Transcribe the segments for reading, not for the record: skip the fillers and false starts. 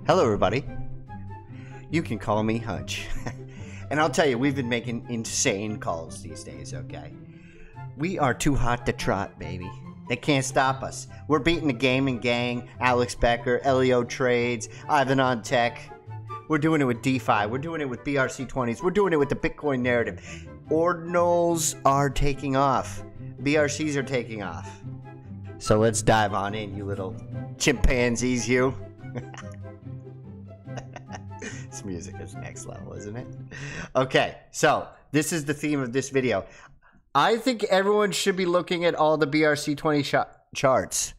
Hello, everybody. You can call me Hutch. And I'll tell you, we've been making insane calls these days, okay? We are too hot to trot, baby. They can't stop us. We're beating the gaming gang, Alex Becker, Elio Trades, Ivan on Tech. We're doing it with DeFi. We're doing it with BRC20s. We're doing it with the Bitcoin narrative. Ordinals are taking off. BRCs are taking off. So let's dive on in, you little chimpanzees, you. This music is next level, isn't it? Okay, so this is the theme of this video. I think everyone should be looking at all the BRC20 charts.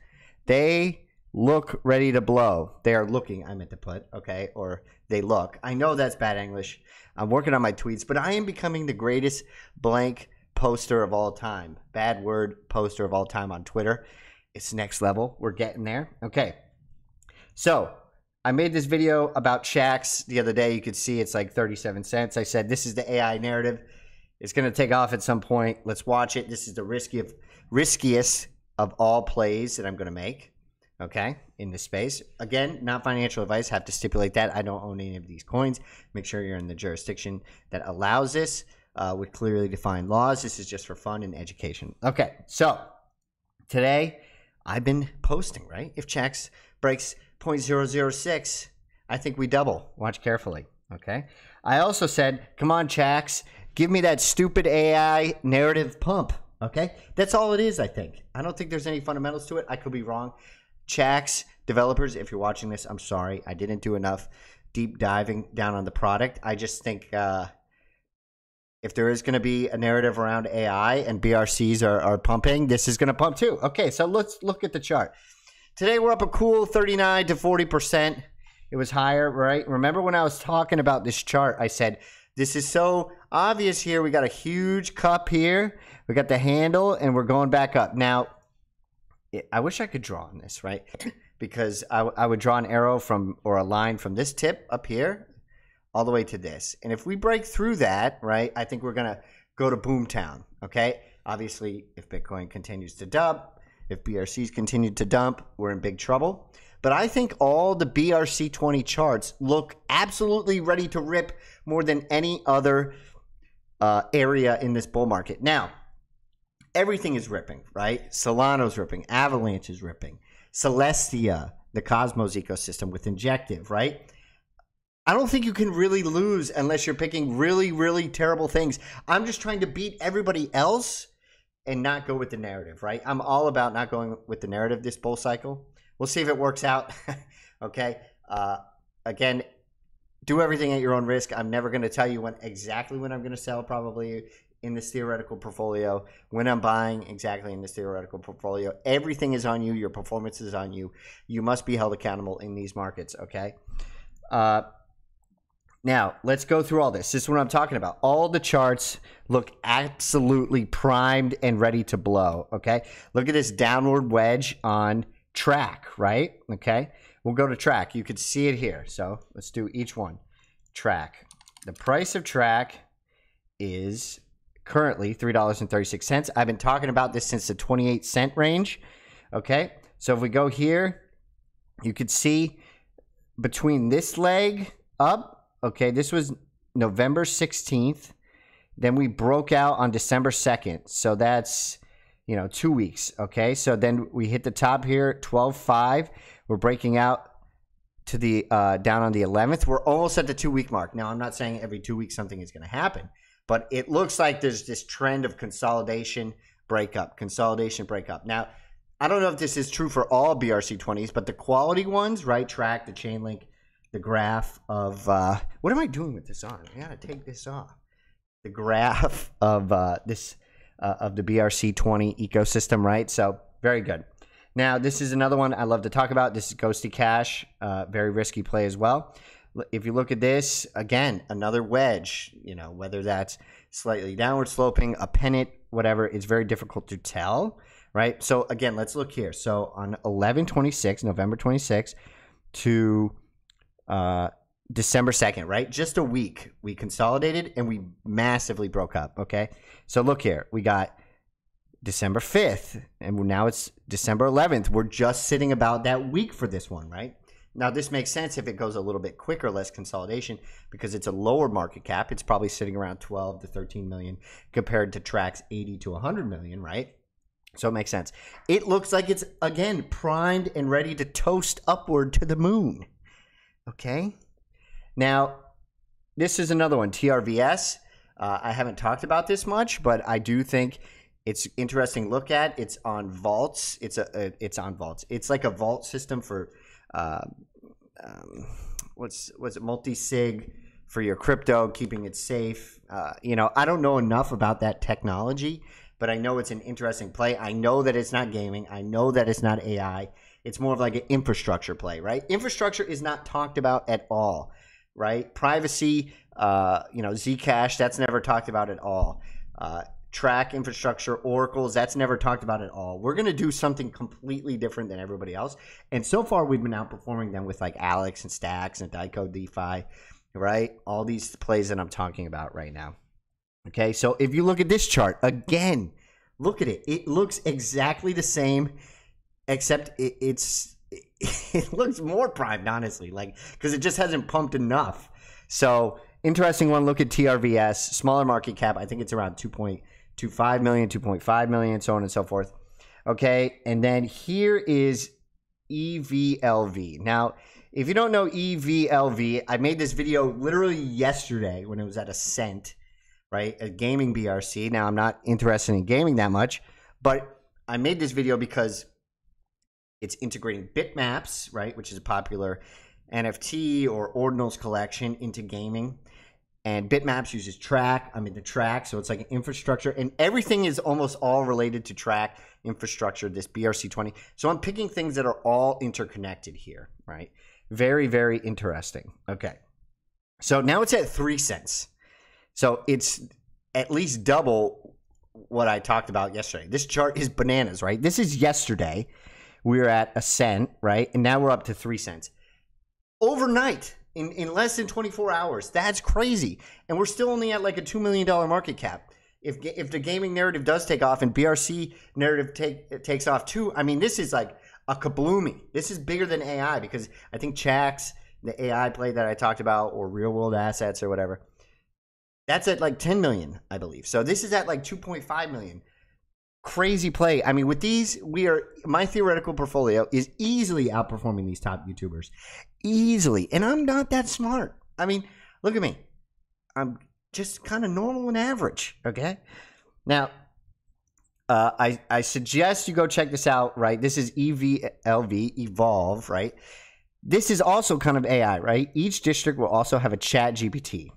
They look ready to blow. They are looking, I meant to put, okay, or they look. I know that's bad English. I'm working on my tweets, but I am becoming the greatest blank poster of all time. Bad word poster of all time on Twitter. It's next level. We're getting there. Okay, so I made this video about CHAX the other day. You could see it's like 37 cents. I said, this is the AI narrative. It's going to take off at some point. Let's watch it. This is the riskiest of all plays that I'm going to make, okay, in this space. Again, not financial advice. Have to stipulate that. I don't own any of these coins. Make sure you're in the jurisdiction that allows this with clearly defined laws. This is just for fun and education. Okay, so today I've been posting, right? If CHAX breaks 0.006, I think we double. Watch carefully, okay? I also said, come on, CHAX, give me that stupid AI narrative pump, okay? That's all it is, I think. I don't think there's any fundamentals to it. I could be wrong. CHAX developers, if you're watching this, I'm sorry. I didn't do enough deep diving down on the product. I just think if there is going to be a narrative around AI and BRCs are pumping, this is going to pump too. Okay, so let's look at the chart. Today, we're up a cool 39 to 40%. It was higher, right? Remember when I was talking about this chart, I said, this is so obvious here. We got a huge cup here. We got the handle, and we're going back up. Now, I wish I could draw on this, right? Because I would draw an arrow from, or a line from this tip up here all the way to this. And if we break through that, right, I think we're going to go to Boomtown, okay? Obviously, if Bitcoin continues to dump, if BRCs continue to dump, we're in big trouble. But I think all the BRC20 charts look absolutely ready to rip more than any other area in this bull market. Now, everything is ripping, right? Solano's ripping. Avalanche is ripping. Celestia, the Cosmos ecosystem with Injective, right? I don't think you can really lose unless you're picking really, really terrible things. I'm just trying to beat everybody else and not go with the narrative, right? I'm all about not going with the narrative this bull cycle. We'll see if it works out, okay? Again, do everything at your own risk. I'm never going to tell you exactly when I'm going to sell, probably in this theoretical portfolio, when I'm buying exactly in this theoretical portfolio. Everything is on you. Your performance is on you. You must be held accountable in these markets, okay? Now, let's go through all this. This is what I'm talking about. All the charts look absolutely primed and ready to blow, okay? Look at this downward wedge on TRAC, right? Okay, we'll go to TRAC. You can see it here. So let's do each one. TRAC. The price of TRAC is currently $3.36. I've been talking about this since the 28-cent range, okay? So if we go here, you could see between this leg up, okay, this was November 16th. Then we broke out on December 2nd. So that's, 2 weeks, okay? So then we hit the top here, 12.5. We're breaking out to the down on the 11th. We're almost at the 2-week mark. Now, I'm not saying every 2 weeks something is going to happen, but it looks like there's this trend of consolidation, breakup, consolidation, breakup. Now, I don't know if this is true for all BRC20s, but the quality ones, right, TRAC, the Chainlink, the graph of what am I doing with this on? I gotta take this off. The graph of this of the BRC20 ecosystem, right? So very good. Now this is another one I love to talk about. This is Ghosty Cash, very risky play as well. If you look at this again, another wedge. Whether that's slightly downward sloping, a pennant, whatever, it's very difficult to tell, right? So again, let's look here. So on 11/26, November 26th to December 2nd, right? Just a week. We consolidated and we massively broke up, okay? So look here. We got December 5th, and now it's December 11th. We're just sitting about that week for this one, right? Now, this makes sense if it goes a little bit quicker, less consolidation, because it's a lower market cap. It's probably sitting around 12 to 13 million compared to TRAC's 80 to 100 million, right? So it makes sense. It looks like it's, again, primed and ready to toast upward to the moon. Okay? Now, this is another one, TRVS. I haven't talked about this much, but I do think it's interesting to look at. It's on vaults. It's on vaults. It's like a vault system for what's it, multi-sig for your crypto, keeping it safe. You know, I don't know enough about that technology, but I know it's an interesting play. I know that it's not gaming. I know that it's not AI. It's more of like an infrastructure play, right? Infrastructure is not talked about at all, right? Privacy, you know, Zcash, that's never talked about at all. TRAC infrastructure, oracles, that's never talked about at all. We're going to do something completely different than everybody else. And so far, we've been outperforming them with like Alex and Stacks and Dyco DeFi, right? All these plays that I'm talking about right now. Okay, so if you look at this chart, again, look at it. It looks exactly the same, except it looks more primed, honestly, like, because it just hasn't pumped enough. So interesting one, look at TRVS, smaller market cap. I think it's around 2.25 million, 2.5 million, so on and so forth. Okay, and then here is EVLV. Now, if you don't know EVLV, I made this video literally yesterday when it was at a cent, right? A gaming BRC. Now, I'm not interested in gaming that much, but I made this video because it's integrating bitmaps, right, which is a popular NFT or ordinals collection into gaming. And Bitmaps uses TRAC. I'm into TRAC, so it's like an infrastructure. And everything is almost all related to TRAC infrastructure, this BRC20. So I'm picking things that are all interconnected here, right? Very, very interesting. Okay. So now it's at 3 cents. So it's at least double what I talked about yesterday. This chart is bananas, right? This is yesterday. We were at a cent, right? And now we're up to 3 cents. Overnight. In less than 24 hours. That's crazy. And we're still only at like a $2 million market cap. If the gaming narrative does take off and BRC narrative takes off too, I mean, this is like a kabloomy. This is bigger than AI because I think CHAX, the AI play that I talked about, or real world assets or whatever, that's at like 10 million, I believe. So this is at like 2.5 million. Crazy play. I mean, with these, my theoretical portfolio is easily outperforming these top YouTubers. Easily. And I'm not that smart. I mean, look at me. I'm just kind of normal and average. Okay. Now, I suggest you go check this out, right? This is EVLV, Evolve, right? This is also kind of AI, right? Each district will also have a chat GPT.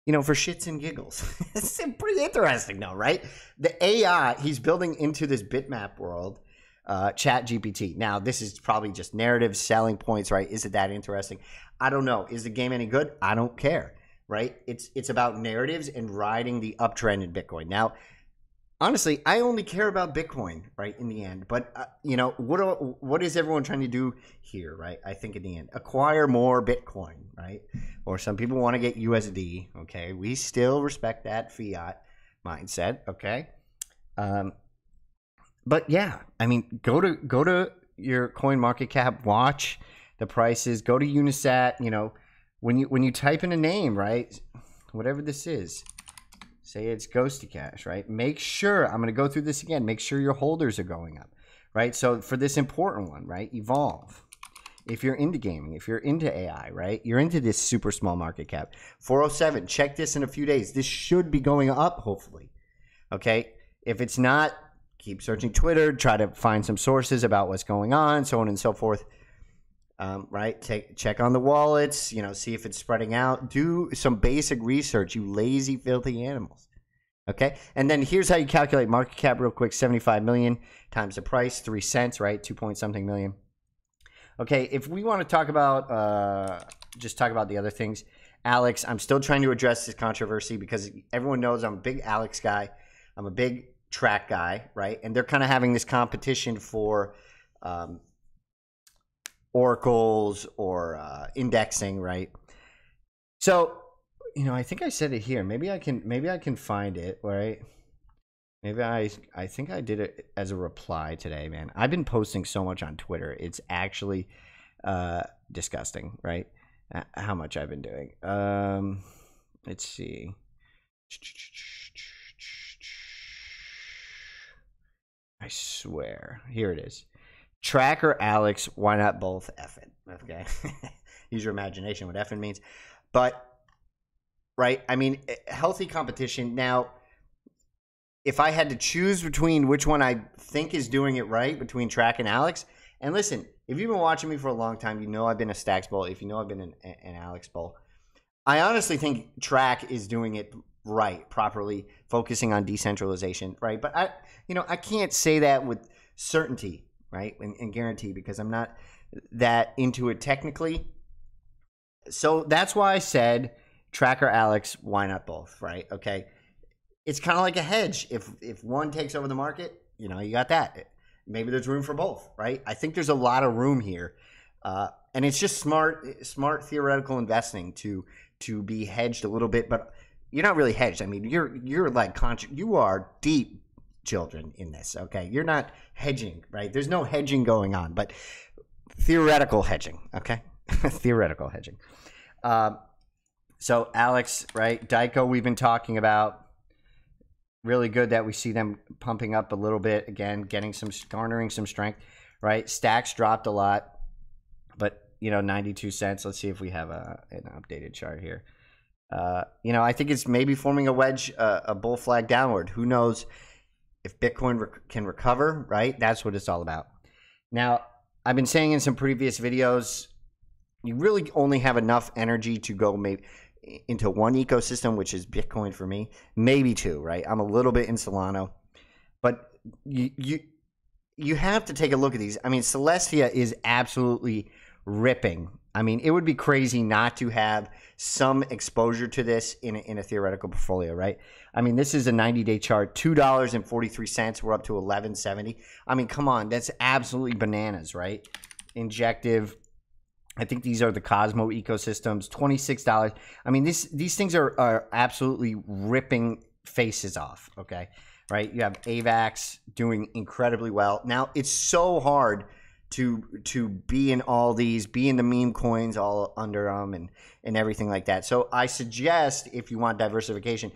You know, for shits and giggles. It's pretty interesting though, right? The AI he's building into this bitmap world, chat GPT. Now, this is probably just narrative selling points, right? Is it that interesting? I don't know. Is the game any good? I don't care, right? It's about narratives and riding the uptrend in Bitcoin. Now, honestly, I only care about Bitcoin, right, in the end. But, you know, what is everyone trying to do here, right? I think in the end, acquire more Bitcoin, right? Or some people want to get USD, okay? We still respect that fiat mindset, okay? But, yeah, I mean, go to your coin market cap, watch the prices, go to Unisat, you know, when you type in a name, right, whatever this is, say it's Ghosty Cash, right? Make sure, I'm going to go through this again, make sure your holders are going up, right? So for this important one, right, Evolve, if you're into gaming, if you're into AI, right, you're into this super small market cap, 407, check this in a few days. This should be going up, hopefully, okay? If it's not, keep searching Twitter, try to find some sources about what's going on, so on and so forth. Right? Check on the wallets, you know, see if it's spreading out. Do some basic research, you lazy, filthy animals. Okay? And then here's how you calculate market cap real quick. 75 million times the price, 3 cents, right? 2 point something million. Okay, if we want to talk about, just talk about the other things. Alex, I'm still trying to address this controversy because everyone knows I'm a big Alex guy. I'm a big TRAC guy, right? And they're kind of having this competition for oracles or indexing, right? So, you know, I think I said it here. Maybe I can find it, right? Maybe I think I did it as a reply today, man. I've been posting so much on Twitter. It's actually disgusting, right? How much I've been doing. Let's see. I swear. Here it is. TRAC or Alex, why not both? F it. Okay. Use your imagination what effing means. But, right, I mean, healthy competition. Now, if I had to choose between which one I think is doing it right, between TRAC and Alex, and listen, if you've been watching me for a long time, you know I've been a Stacks Bull. If you know I've been an Alex Bull. I honestly think TRAC is doing it right, properly, focusing on decentralization, right? But I can't say that with certainty, right, and guarantee, because I'm not that into it technically. So that's why I said TRAC or Alex, why not both, right? Okay. It's kind of like a hedge. If one takes over the market, you got that. Maybe there's room for both, right? I think there's a lot of room here. And it's just smart theoretical investing to be hedged a little bit, but you're not really hedged. I mean, you're like you are deep children in this, okay? You're not hedging, right? There's no hedging going on, but theoretical hedging, okay? Theoretical hedging. So Alex, right? Dyco, we've been talking about. Really good that we see them pumping up a little bit again, garnering some strength, right? Stacks dropped a lot, but 92 cents. Let's see if we have an updated chart here. I think it's maybe forming a wedge, a bull flag downward. Who knows if Bitcoin can recover, right? That's what it's all about. Now, I've been saying in some previous videos, you really only have enough energy to go maybe into one ecosystem, which is Bitcoin for me, maybe two, right? I'm a little bit in Solana, but you have to take a look at these. I mean, Celestia is absolutely ripping. I mean, it would be crazy not to have some exposure to this in a theoretical portfolio, right? I mean, this is a 90-day chart, $2.43. We're up to $11.70. I mean, come on, that's absolutely bananas, right? Injective. I think these are the Cosmo ecosystems, $26. I mean, these things are absolutely ripping faces off, okay? Right? You have AVAX doing incredibly well. Now, it's so hard to be in all these, be in the meme coins all under them and everything like that. So I suggest, if you want diversification,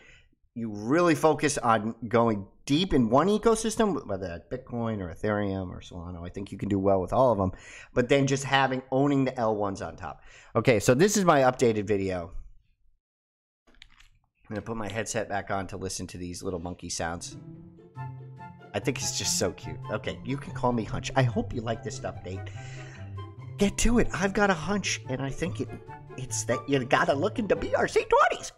you really focus on going deep in one ecosystem, whether that's Bitcoin or Ethereum or Solana. I think you can do well with all of them, but then just owning the L1s on top. Okay, so this is my updated video. I'm gonna put my headset back on to listen to these little monkey sounds. I think it's just so cute. Okay, you can call me Hunch. I hope you like this update. Get to it. I've got a hunch, and I think it's that you gotta look into BRC20s.